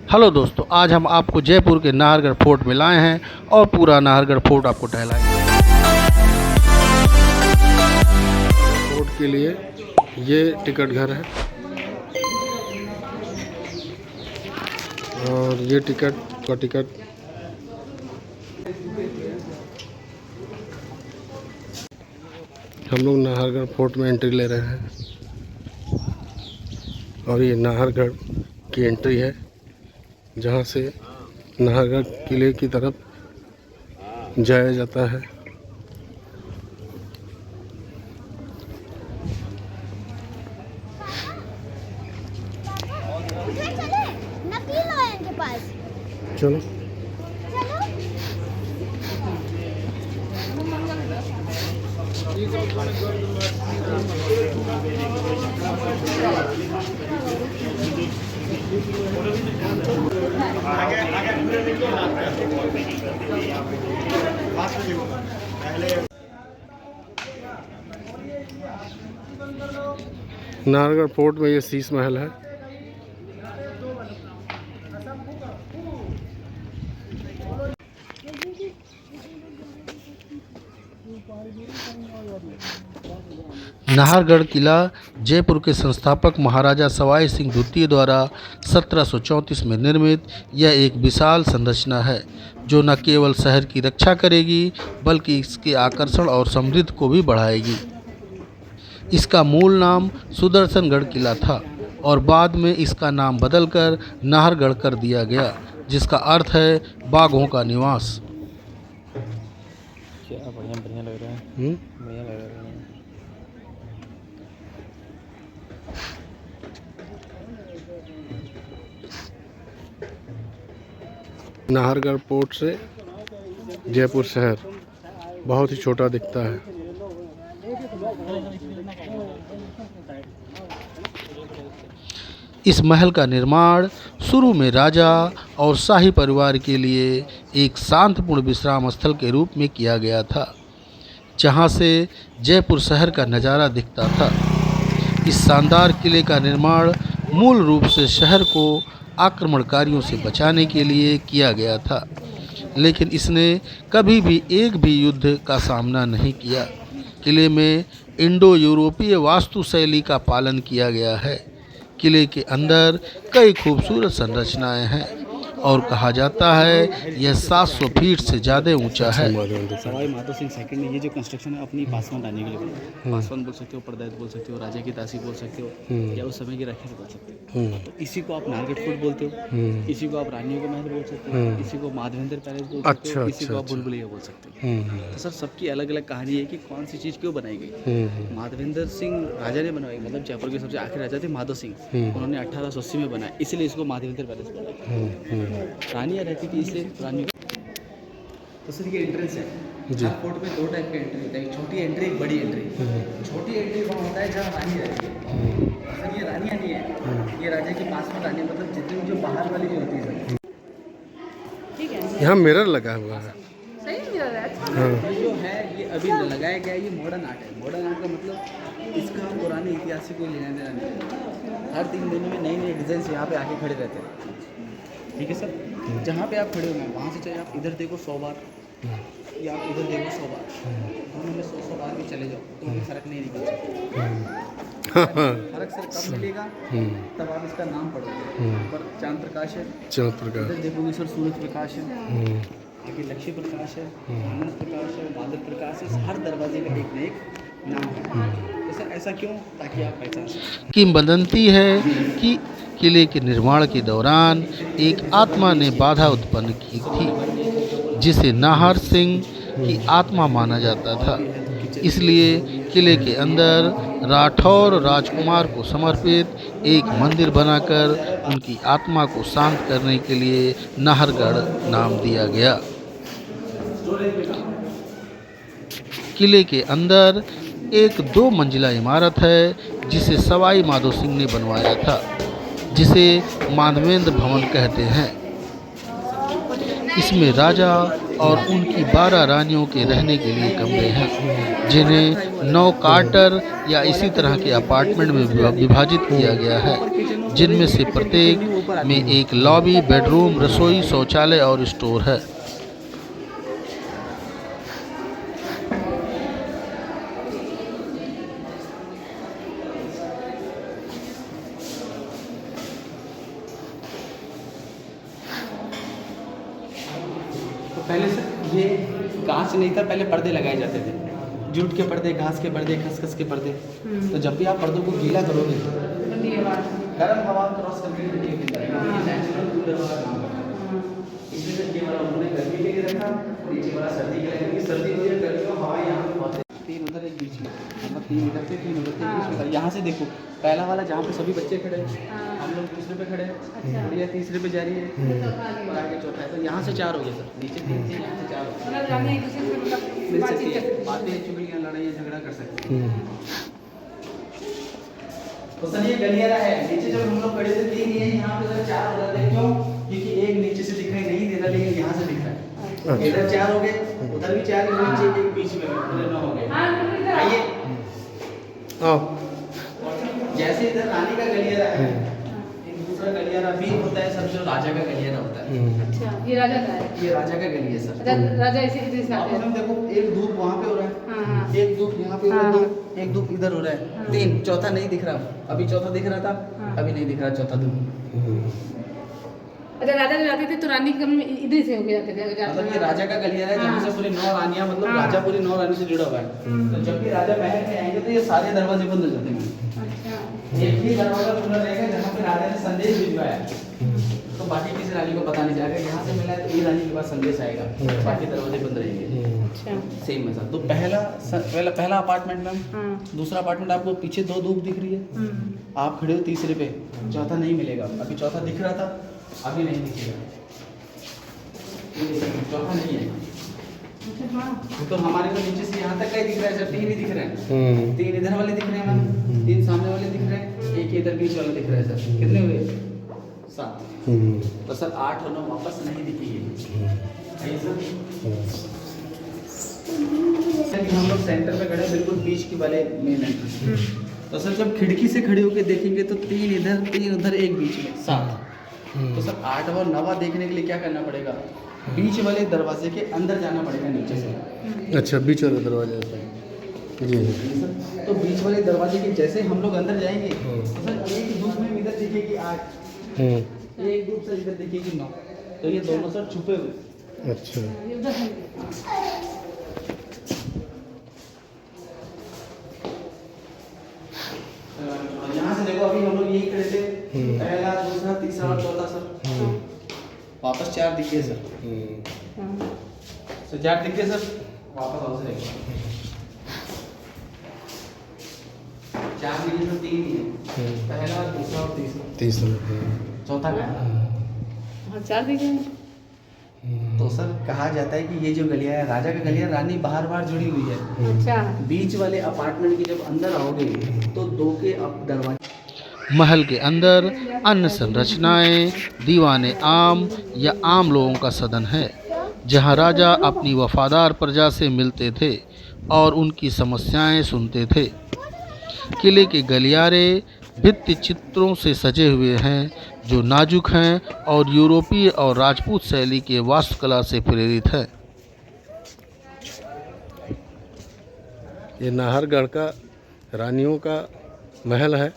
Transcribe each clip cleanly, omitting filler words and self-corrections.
Hello दोस्तों, आज हम आपको जयपुर के नाहरगढ़ फोर्ट में लाए हैं और पूरा नाहरगढ़ फोर्ट आपको टहलाएंगे। फोर्ट के लिए ये टिकट घर है और ये टिकट हम लोग नाहरगढ़ फोर्ट में एंट्री ले रहे हैं और ये नाहरगढ़ की एंट्री है जहाँ से नाहरगढ़ किले की तरफ जाया जाता है। चलो नाहरगढ़ फोर्ट में ये शीश महल है। नाहरगढ़ किला जयपुर के संस्थापक महाराजा सवाई सिंह द्वितीय द्वारा 1734 में निर्मित यह एक विशाल संरचना है जो न केवल शहर की रक्षा करेगी बल्कि इसके आकर्षण और समृद्धि को भी बढ़ाएगी। इसका मूल नाम सुदर्शनगढ़ किला था और बाद में इसका नाम बदलकर नाहरगढ़ कर दिया गया, जिसका अर्थ है बाघों का निवास। क्या बढ़िया लग रहा है। बढ़िया लग रहा है। नाहरगढ़ पोर्ट से जयपुर शहर बहुत ही छोटा दिखता है। इस महल का निर्माण शुरू में राजा और शाही परिवार के लिए एक शांतिपूर्ण विश्राम स्थल के रूप में किया गया था, जहां से जयपुर शहर का नज़ारा दिखता था। इस शानदार किले का निर्माण मूल रूप से शहर को आक्रमणकारियों से बचाने के लिए किया गया था, लेकिन इसने कभी भी एक भी युद्ध का सामना नहीं किया। किले में इंडो यूरोपीय वास्तु शैली का पालन किया गया है। किले के अंदर कई खूबसूरत संरचनाएं हैं और कहा जाता है यह 700 फीट से ज़्यादा ऊंचा है। सवाई माधो सिंह सेकंड ने ये जो कंस्ट्रक्शन है अपनी पासवान रानी के लिए बनाया। पासवान बोल सकते हो, परदैत बोल सकते हो, राजा की दासी बोल सकते हो, या उस समय की रक्षा बोल सकते हो। तो इसी को आप नाहरगढ़ फोर्ट बोलते हो, इसी को आप रानियों का महल बोल सकते हो, इसी को माधवेंद्र पैलेस बोल सकते हो, इसी को आप बुलबुलिया बोल सकते हो। तो सर सबकी अलग अलग कहानी है कि कौन सी चीज़ क्यों बनाई गई। माधवेंद्र सिंह राजा ने बनवाई, मतलब जयपुर के सबसे आखिरी राजा थे माधो सिंह, उन्होंने 1880 में बनाया, इसलिए इसको माधवेंद्र पैलेस बोला। रानियाँ रहती थी इसलिए रानी। तो सर ये एंट्रेंस है जी। फोर्ट में 2 टाइप की एंट्री होता है, एक छोटी एंट्री, एक बड़ी एंट्री। छोटी एंट्री वहाँ होता है जहाँ रानी रहती है। सर ये रानियाँ नहीं है, ये राजा के पास में रानी, मतलब जितनी जो बाहर वाली जो होती है सर। ठीक है, यहाँ मिरर लगा हुआ है। सही मिरर है। ये जो है ये अभी लगाया गया है, ये मॉडर्न आर्ट है। मॉडर्न आर्ट का मतलब इसका पुराने इतिहास से कोई लेना देना नहीं। हर 3 महीने में नई नई डिज़ाइन यहाँ पे आके खड़े रहते हैं। ठीक है सर, जहाँ पे आप खड़े हो वहाँ से चाहे आप इधर देखो 100 बार या आप इधर देखो 100 बार, दोनों में 100 बार भी चले जाओ तो भी फर्क नहीं निकल सकता। फर्क सर कब मिलेगा, तब आप इसका नाम पढ़ोगे। पर चांद प्रकाश है, चांद प्रकाश, इधर देखोगे सर सूरज प्रकाश है, आगे लक्ष्मी प्रकाश है, आनंद प्रकाश है, बादल प्रकाश है। हर दरवाजे का एक न एक नाम है। तो सर ऐसा क्यों, ताकि आप पहचान सकें। किंवदंती है कि किले के निर्माण के दौरान एक आत्मा ने बाधा उत्पन्न की थी, जिसे नाहर सिंह की आत्मा माना जाता था। इसलिए किले के अंदर राठौर राजकुमार को समर्पित एक मंदिर बनाकर उनकी आत्मा को शांत करने के लिए नाहरगढ़ नाम दिया गया। किले के अंदर एक 2 मंजिला इमारत है जिसे सवाई माधो सिंह ने बनवाया था, जिसे माधवेंद्र भवन कहते हैं। इसमें राजा और उनकी 12 रानियों के रहने के लिए कमरे हैं, जिन्हें 9 क्वार्टर या इसी तरह के अपार्टमेंट में विभाजित किया गया है, जिनमें से प्रत्येक में एक लॉबी, बेडरूम, रसोई, शौचालय और स्टोर है। तो पहले सर ये कांच नहीं था, पहले पर्दे लगाए जाते थे, जूट के पर्दे, घास के पर्दे, खसखस के पर्दे। तो जब भी आप पर्दों को गीला करोगे गर्म हवा क्रॉस करके ये गिरता है, ये नेचुरल कूलर वाला काम करता है। इसलिए ये वाला उन्होंने गर्मी के लिए रखा, नीचे वाला सर्दी के लिए, क्योंकि सर्दी हो जाए गर्मी में हवा यहाँ पे बहुत है। 3 उधर एक बीच में, मतलब 3 इधर से 3 उधर से बीच में। यहाँ से देखो पहला वाला जहाँ पे सभी बच्चे खड़े हैं, हम लोग दूसरे पे खड़े हैं, गुड़िया तीसरे पे जा रही है और आगे चौथा है। तो यहाँ से 4 हो गए सर, नीचे 3 थे, यहाँ से 4 हो गए। मिल सकती है, बातें, चुगलियाँ, लड़ाइयाँ, झगड़ा कर सकते हैं। तो सर ये गलियारा है, नीचे जब हम लोग खड़े थे 3 ही है, यहाँ पे सर 4 हो जाते हैं। क्यों? क्योंकि एक नीचे से दिखाई नहीं दे रहा, लेकिन यहाँ से दिख रहा है। इधर 4 हो गए, उधर भी 4, नीचे एक बीच में, उधर 9 हो गए। आइए जैसे इधर रानी का गलियारा है, एक दूसरा गलियारा भी होता है सर, जो राजा का गलियारा होता है। अच्छा, ये राजा का है? ये राजा का गली है सर। राजा इसी से आते हैं। अब देखो एक धूप वहाँ पे हो रहा है, हाँ। एक धूप यहाँ पे हो रहा है, एक धूप इधर हो रहा है, 3, चौथा नहीं दिख रहा। अभी चौथा दिख रहा था, अभी नहीं दिख रहा चौथा धूप। अच्छा, राजा जब जाते थे तो रानी के कमरे में इधर से हो गया जाते थे। मतलब ये राजा का गलियारा है, जहाँ से पूरी 9 रानियाँ, मतलब राजा पूरी 9 रानी से जुड़ा हुआ है। तो जब भी राजा महल में आएंगे तो ये सारे दरवाजे बंद हो जाते हैं। अच्छा, एक ही दरवाजा खुला रहेगा जहाँ पे राजा ने संदेश भिजवाया, तो बाकी किसी रानी को पता नहीं जाएगा। यहाँ से मिला है तो ये रानी के पास संदेश आएगा, बाकी दरवाजे बंद रहेंगे। अच्छा, सेम है सर। तो पहला अपार्टमेंट में, हाँ। दूसरा अपार्टमेंट आपको पीछे 2 धूप दिख रही है, आप खड़े हो तीसरे पे, चौथा नहीं मिलेगा। अभी चौथा दिख रहा था, अभी नहीं दिखेगा, ये देखिए, चौथा नहीं है। तो हमारे को नीचे से यहाँ तक का ही दिख रहा है सर, 3 ही दिख रहे हैं, 3 इधर वाले दिख रहे हैं मैम, 3 सामने वाले दिख रहे हैं, एक इधर बीच वाला दिख रहा है सर। कितने हुए? 7। तो सर 8 और 9 वापस नहीं दिखेगी। है सर, हम लोग सेंटर पे खड़े, बिल्कुल बीच की वाले मेन एंट्रेंस। तो सर जब खिड़की से खड़े होकर देखेंगे तो 3 इधर, 3 उधर, एक बीच में, 7। तो सर 8 और 9 देखने के लिए क्या करना पड़ेगा? बीच वाले दरवाजे के अंदर जाना पड़ेगा नीचे से। अच्छा, बीच वाले दरवाजे से। जी सर, तो बीच वाले दरवाजे के जैसे हम लोग अंदर जाएंगे तो सर एक धूप में इधर दिखेगी 8, एक धूप से इधर दिखेगी 9। तो ये दोनों सर छुपे हुए। अच्छा, ये उधर है। यहाँ से देखो, अभी हम लोग यही खड़े थे, पहला, दूसरा, तीसरा और चौथा सर, वापस 4 दिखे सर। सर 4 दिखे सर, वापस आओ सर। 4 दिखे तो 3 ही है, पहला, दूसरा और तीसरा, चौथा का है। हाँ, 4 दिखे। तो सर कहा जाता है कि ये जो गलियारा है, राजा का गलियारा, रानी बाहर जुड़ी हुई है। अच्छा, बीच वाले अपार्टमेंट की जब अंदर आओगे तो 2 के दरवाजे। महल के अंदर अन्य संरचनाएं दीवाने आम या आम लोगों का सदन है, जहां राजा अपनी वफादार प्रजा से मिलते थे और उनकी समस्याएं सुनते थे। किले के गलियारे भित्ति चित्रों से सजे हुए हैं, जो नाजुक हैं और यूरोपीय और राजपूत शैली के वास्तुकला से प्रेरित है। ये नाहरगढ़ का रानियों का महल है,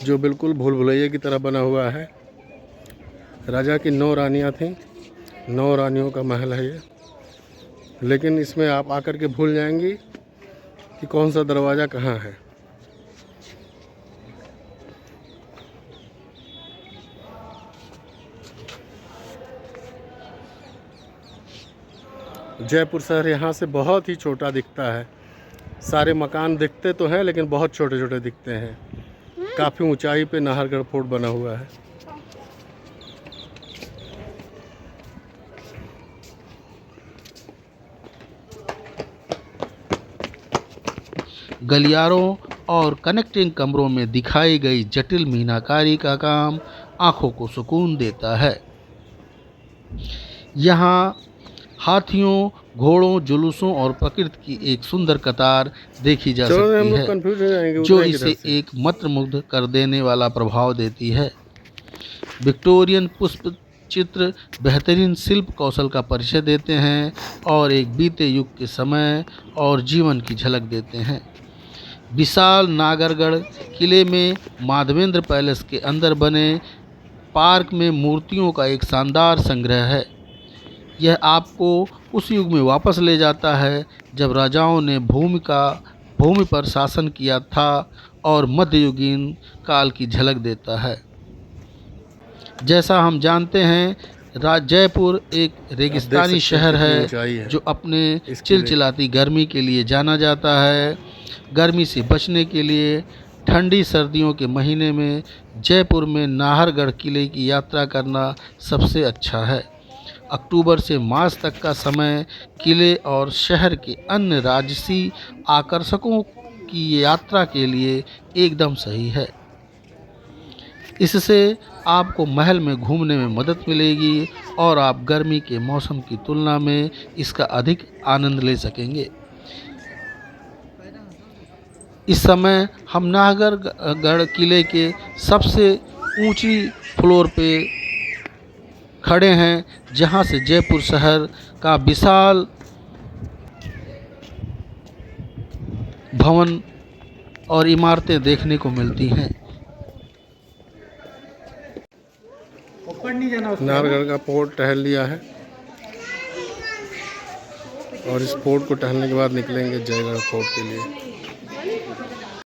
जो बिल्कुल भूल भुलैया की तरह बना हुआ है। राजा की 9 रानियां थीं, 9 रानियों का महल है ये। लेकिन इसमें आप आकर के भूल जाएंगी कि कौन सा दरवाज़ा कहाँ है। जयपुर शहर यहाँ से बहुत ही छोटा दिखता है। सारे मकान दिखते तो हैं, लेकिन बहुत छोटे छोटे दिखते हैं। काफ़ी ऊंचाई पे नाहरगढ़ फोर्ट बना हुआ है। गलियारों और कनेक्टिंग कमरों में दिखाई गई जटिल मीनाकारी का काम आँखों को सुकून देता है। यहाँ हाथियों, घोड़ों, जुलूसों और प्रकृति की एक सुंदर कतार देखी जा चलो हम सकती लोग है, कंफ्यूज हो जाएंगे जो उतरे इसे किधर से। एक मंत्रमुग्ध कर देने वाला प्रभाव देती है। विक्टोरियन पुष्प चित्र बेहतरीन शिल्प कौशल का परिचय देते हैं और एक बीते युग के समय और जीवन की झलक देते हैं। विशाल नागरगढ़ किले में माधवेंद्र पैलेस के अंदर बने पार्क में मूर्तियों का एक शानदार संग्रह है। यह आपको उस युग में वापस ले जाता है जब राजाओं ने भूमि पर शासन किया था और मध्ययुगीन काल की झलक देता है। जैसा हम जानते हैं, जयपुर एक रेगिस्तानी शहर है जो अपने चिलचिलाती गर्मी के लिए जाना जाता है। गर्मी से बचने के लिए ठंडी सर्दियों के महीने में जयपुर में नाहरगढ़ किले की यात्रा करना सबसे अच्छा है। अक्टूबर से मार्च तक का समय किले और शहर के अन्य राजसी आकर्षकों की यात्रा के लिए एकदम सही है। इससे आपको महल में घूमने में मदद मिलेगी और आप गर्मी के मौसम की तुलना में इसका अधिक आनंद ले सकेंगे। इस समय हम नाहरगढ़ किले के सबसे ऊंची फ्लोर पे खड़े हैं, जहां से जयपुर शहर का विशाल भवन और इमारतें देखने को मिलती हैं। नाहरगढ़ का फोर्ट टहल लिया है और इस फोर्ट को टहलने के बाद निकलेंगे जयगढ़ फोर्ट के लिए।